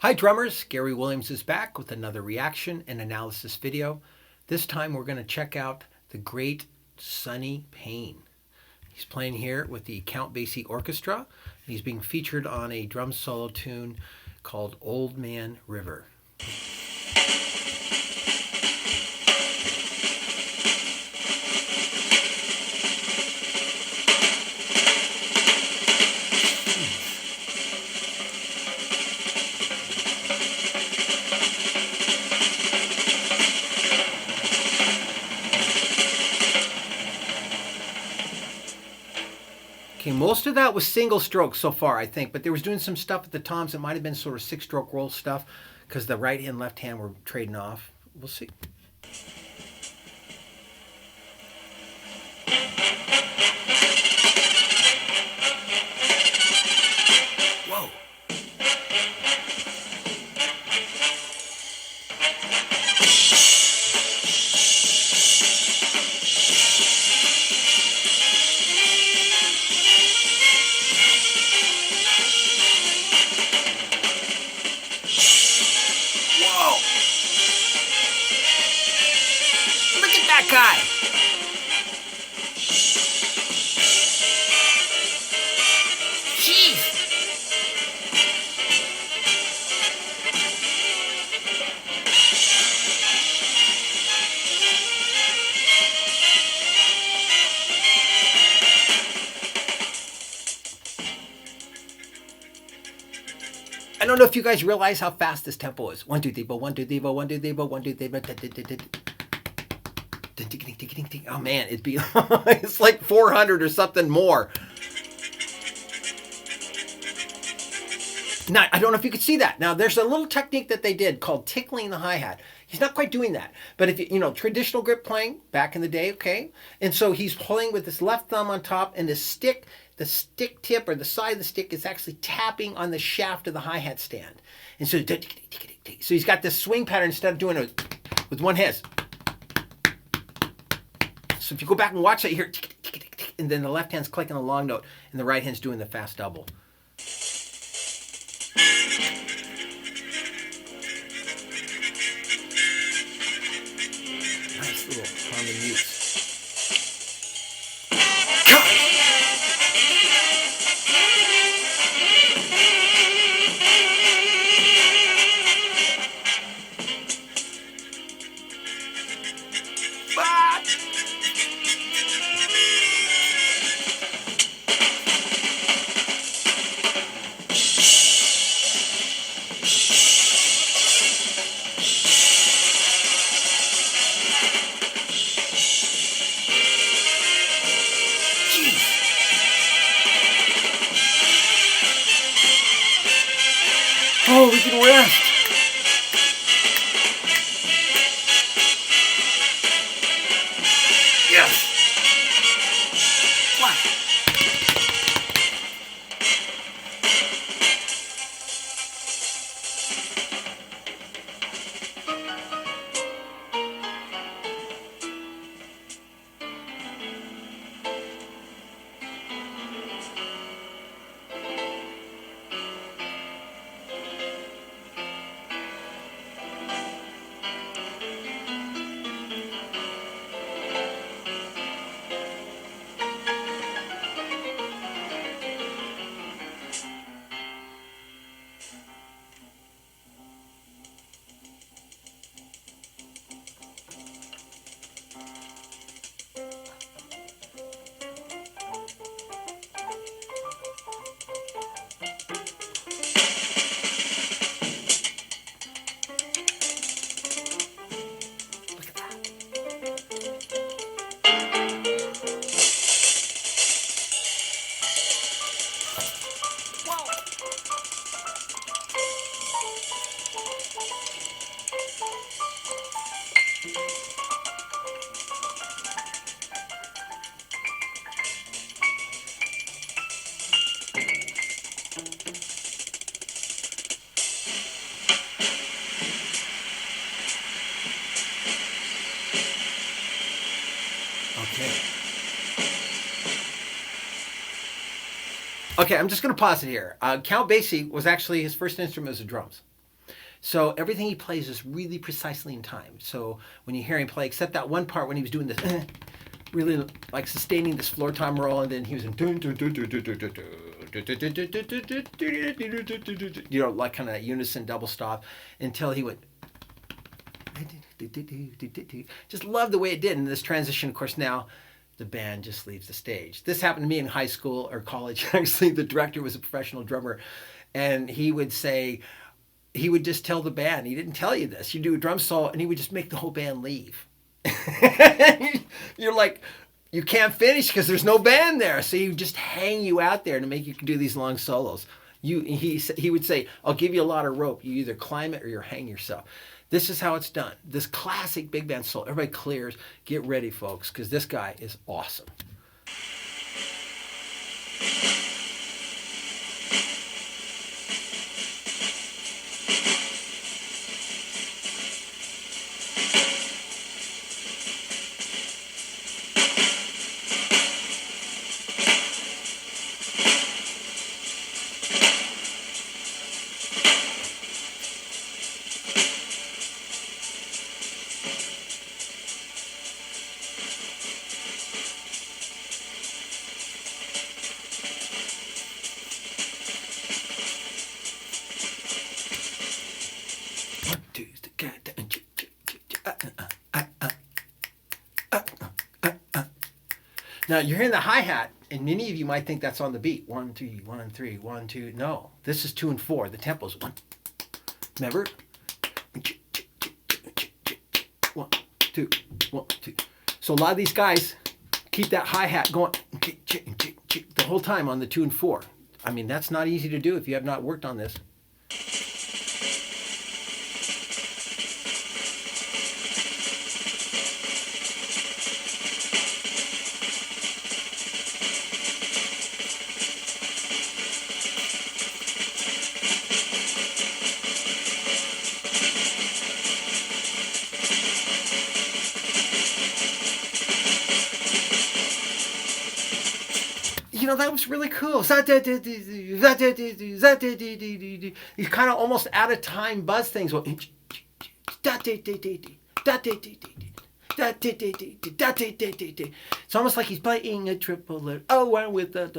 Hi drummers, Garey Williams is back with another reaction and analysis video. This time we're going to check out the great Sonny Payne. He's playing here with the Count Basie Orchestra. He's being featured on a drum solo tune called Old Man River. Okay, most of that was single stroke so far, I think, but they was doing some stuff at the toms that might have been sort of six-stroke roll stuff because the right hand, left hand were trading off. We'll see. Whoa. Look at that guy! Jeez! I don't know if you guys realize how fast this tempo is. 1, 2, 3, 4, 1, 2, 3, 4, 1, 2, 3, 4, 1, 2, 3, 4. Oh man, it'd be it's like 400 or something more. Now, I don't know if you could see that. Now, there's a little technique that they did called tickling the hi-hat. He's not quite doing that. But if you know, traditional grip playing back in the day, okay? And so he's playing with his left thumb on top and the stick tip or the side of the stick is actually tapping on the shaft of the hi-hat stand. And so he's got this swing pattern instead of doing it with one hand. So if you go back and watch that, you hear and then the left hand's clicking a long note and the right hand's doing the fast double. Nice little harmony use. Oh, we can rest. Yes. What? Okay. Okay, I'm just going to pause it here. Count Basie was actually, his first instrument was the drums. So everything he plays is really precisely in time. So when you hear him play, except that one part when he was doing this, really like sustaining this floor tom roll, and then he was in, like kind of that unison double stop until he went. Just love the way it did. And this transition, of course, now the band just leaves the stage. This happened to me in high school or college. Actually, the director was a professional drummer, and he would just tell the band, he didn't tell you this, you do a drum solo, and he would just make the whole band leave. You're like, you can't finish because there's no band there. So he would just hang you out there to make you do these long solos. He would say, I'll give you a lot of rope. You either climb it or you hang yourself. This is how it's done. This classic big band solo. Everybody clears. Get ready, folks, because this guy is awesome. Now you're hearing the hi-hat, and many of you might think that's on the beat. 1, 2, 1, 3, 1, 2. No, this is 2 and 4. The tempo's 1. Remember? 1, 2, 1, 2. So a lot of these guys keep that hi-hat going the whole time on the 2 and 4. I mean, that's not easy to do if you have not worked on this. You know, that was really cool. He's kind of almost out of time buzz things. It's almost like he's playing a triplet. Oh, one with the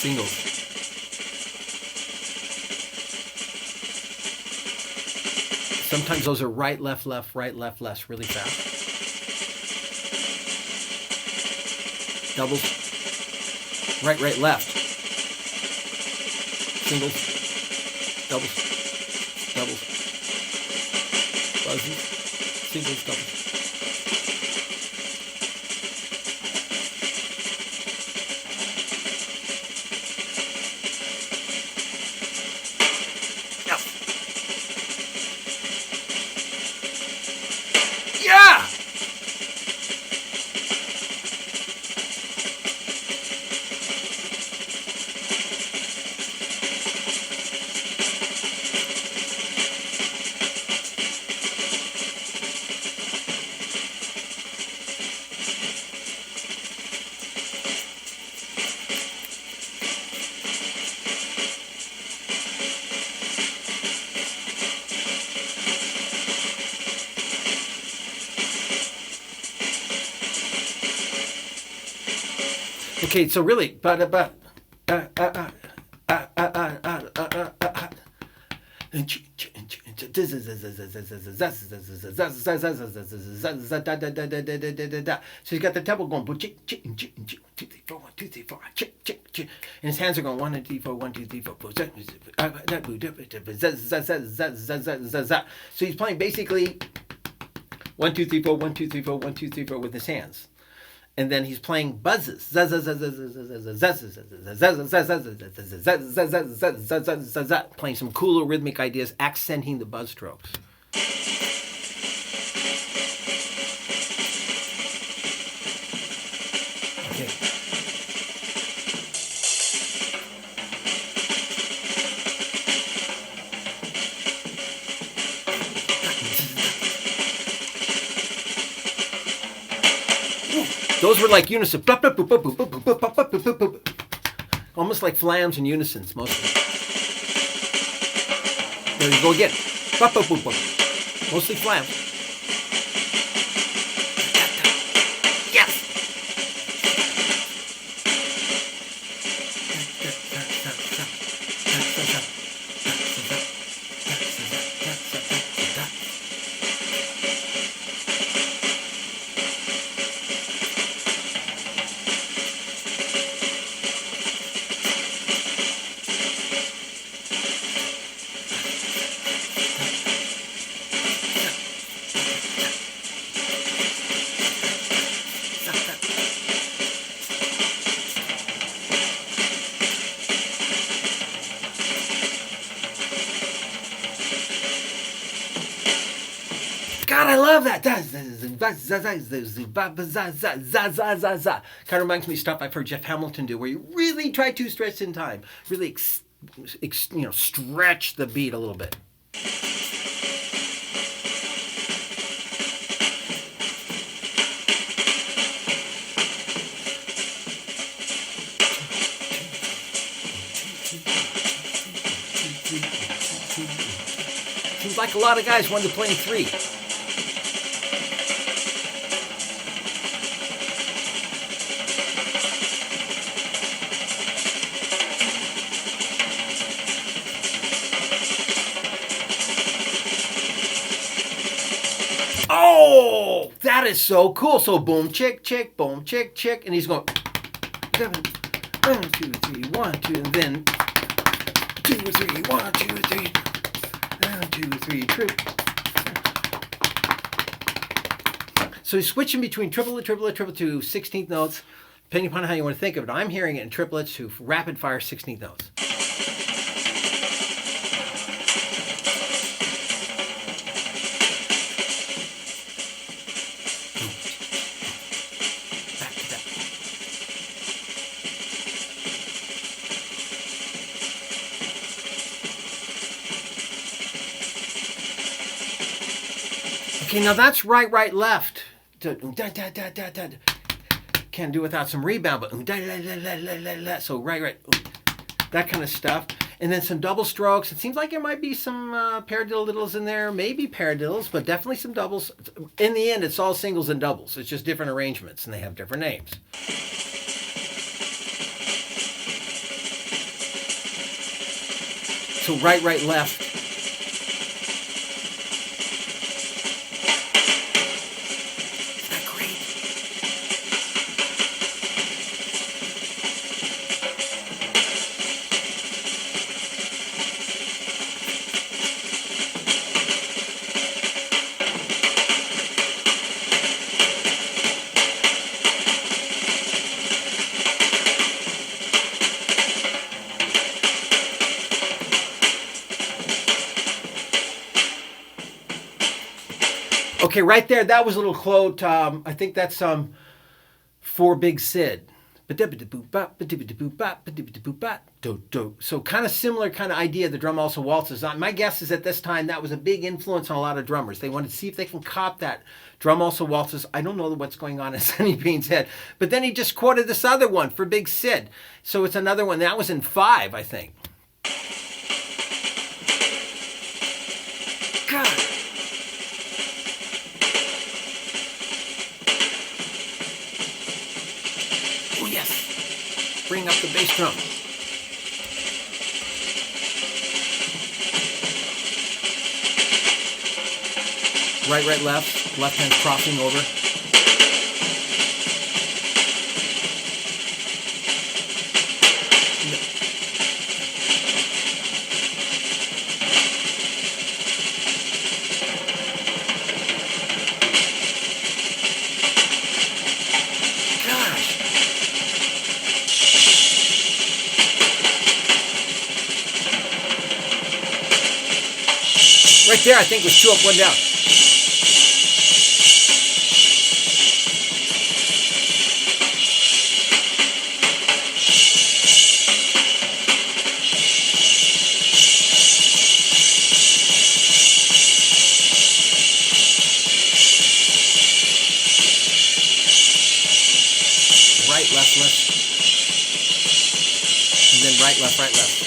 singles. Sometimes those are right, left, left, right, left, left, really fast. Doubles. Right, right, left. Singles. Doubles. Doubles. Buzzes. Singles, doubles. Yeah! Okay, so really, so he's got the tempo going, 2, 3, 4, 1, 2, 3, 4, and his hands are going 1, 2, 3, 4, 1, 2, 3, 4. So he's playing basically 1, 2, 3, 4, 1, 2, 3, 4, 1, 2, 3, 4 with his hands. And then he's playing buzzes, playing some cooler rhythmic ideas, accenting the buzz strokes. Those were like unison. Almost like flams and unisons, mostly. There you go again. Mostly flams. Yes! God, I love that. Kind of reminds me of stuff I've heard Jeff Hamilton do, where you really try to stretch in time, really, stretch the beat a little bit. Seems like a lot of guys wanted to play in 3. Oh, that is so cool. So boom, chick, chick, boom, chick, chick. And he's going 1, 2, 3, 1, 2, and then 2, 3, 1, 2, 3, 1, 2, 3, trip. So he's switching between triplet to 16th notes, depending upon how you want to think of it. I'm hearing it in triplets to rapid fire 16th notes. Okay, now that's right, right, left. Can't do without some rebound, but so right, right, that kind of stuff. And then some double strokes. It seems like there might be some paradiddles in there, maybe paradiddles, but definitely some doubles. In the end, it's all singles and doubles. It's just different arrangements, and they have different names. So right, right, left. Okay, right there, that was a little quote. I think that's for Big Sid. So kind of similar kind of idea, the drum also waltzes. My guess is at this time that was a big influence on a lot of drummers. They wanted to see if they can cop that drum also waltzes. I don't know what's going on in Sonny Payne's head. But then he just quoted this other one for Big Sid. So it's another one. That was in 5, I think. God. Oh, yes. Bring up the bass drum. Right, right, left. Left hand crossing over. Right there, I think was 2 up, 1 down. right, left, left. And then right, left, right, left.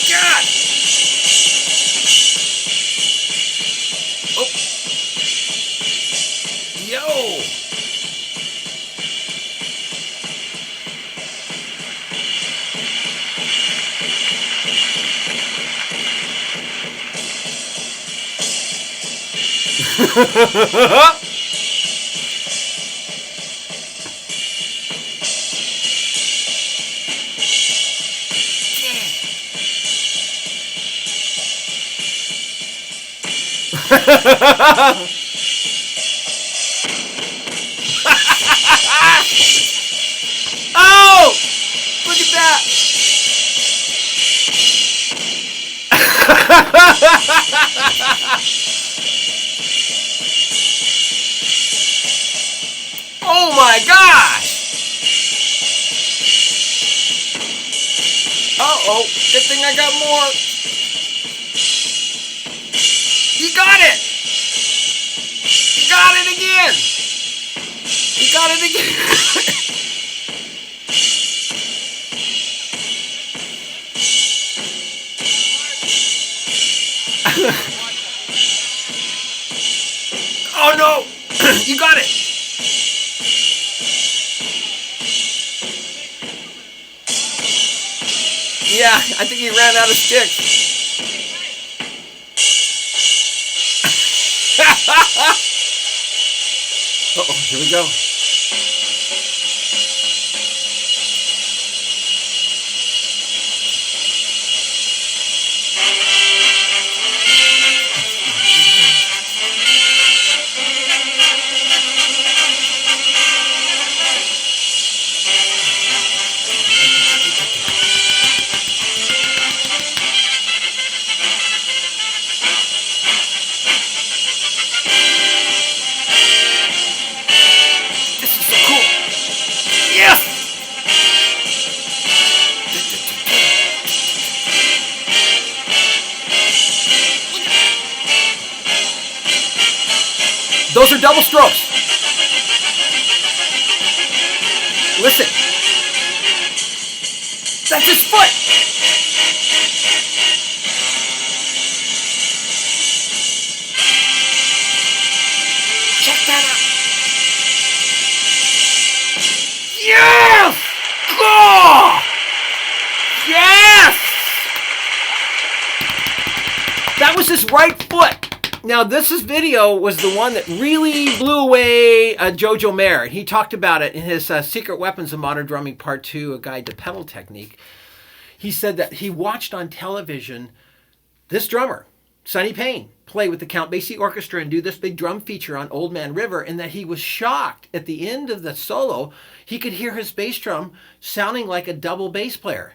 God! Oh! Yo! Oh! Look at that! Oh my gosh! Uh-oh, good thing I got more. He got it! He got it again! He got it again! Oh no! You got it! Yeah, I think he ran out of sticks. Uh-oh, here we go. Those are double strokes. Listen. That's his foot. Check that out. Yes! Oh! Yes! That was his right foot. Now, this video was the one that really blew away Jojo Mayer. He talked about it in his Secret Weapons of Modern Drumming Part 2, A Guide to Pedal Technique. He said that he watched on television this drummer, Sonny Payne, play with the Count Basie Orchestra and do this big drum feature on Old Man River, and that he was shocked at the end of the solo, he could hear his bass drum sounding like a double bass player.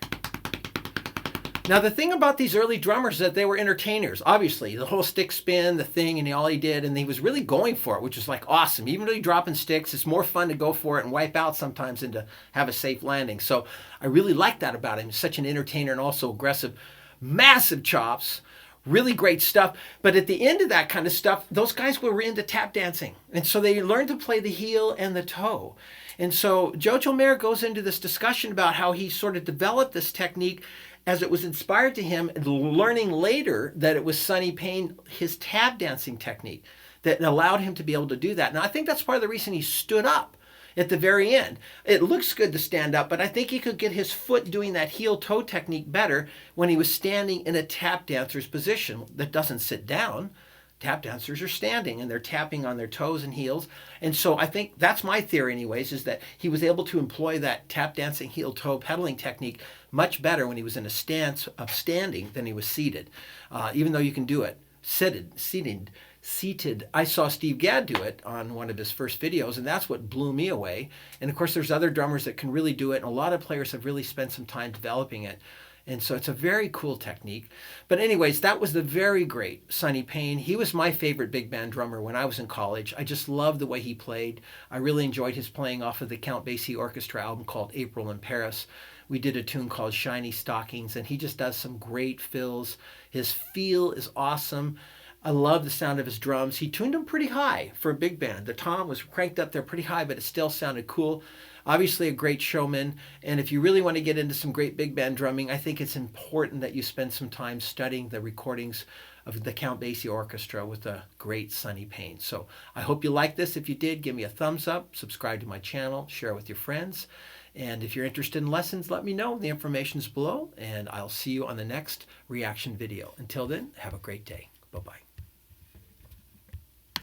Now, the thing about these early drummers is that they were entertainers. Obviously, the whole stick spin, the thing, and all he did, and he was really going for it, which was like awesome. Even though you're dropping sticks, it's more fun to go for it and wipe out sometimes than to have a safe landing. So I really like that about him. He's such an entertainer and also aggressive. Massive chops, really great stuff. But at the end of that kind of stuff, those guys were into tap dancing. And so they learned to play the heel and the toe. And so Jojo Mayer goes into this discussion about how he sort of developed this technique as it was inspired to him, learning later that it was Sonny Payne, his tap dancing technique, that allowed him to be able to do that. Now, I think that's part of the reason he stood up at the very end. It looks good to stand up, but I think he could get his foot doing that heel-toe technique better when he was standing in a tap dancer's position that doesn't sit down. Tap dancers are standing and they're tapping on their toes and heels. And so I think that's my theory anyways, is that he was able to employ that tap dancing heel-toe pedaling technique much better when he was in a stance of standing than he was seated. Even though you can do it seated. I saw Steve Gadd do it on one of his first videos, and that's what blew me away. And of course, there's other drummers that can really do it, and a lot of players have really spent some time developing it. And so it's a very cool technique. But anyways, that was the very great Sonny Payne. He was my favorite big band drummer when I was in college. I just loved the way he played. I really enjoyed his playing off of the Count Basie Orchestra album called April in Paris. We did a tune called Shiny Stockings, and he just does some great fills. His feel is awesome. I love the sound of his drums. He tuned them pretty high for a big band. The tom was cranked up there pretty high, but it still sounded cool. Obviously a great showman. And if you really want to get into some great big band drumming, I think it's important that you spend some time studying the recordings of the Count Basie Orchestra with the great Sonny Payne. So I hope you like this. If you did, give me a thumbs up, subscribe to my channel, share it with your friends. And if you're interested in lessons, let me know. The information's below, and I'll see you on the next reaction video. Until then, have a great day. Bye-bye.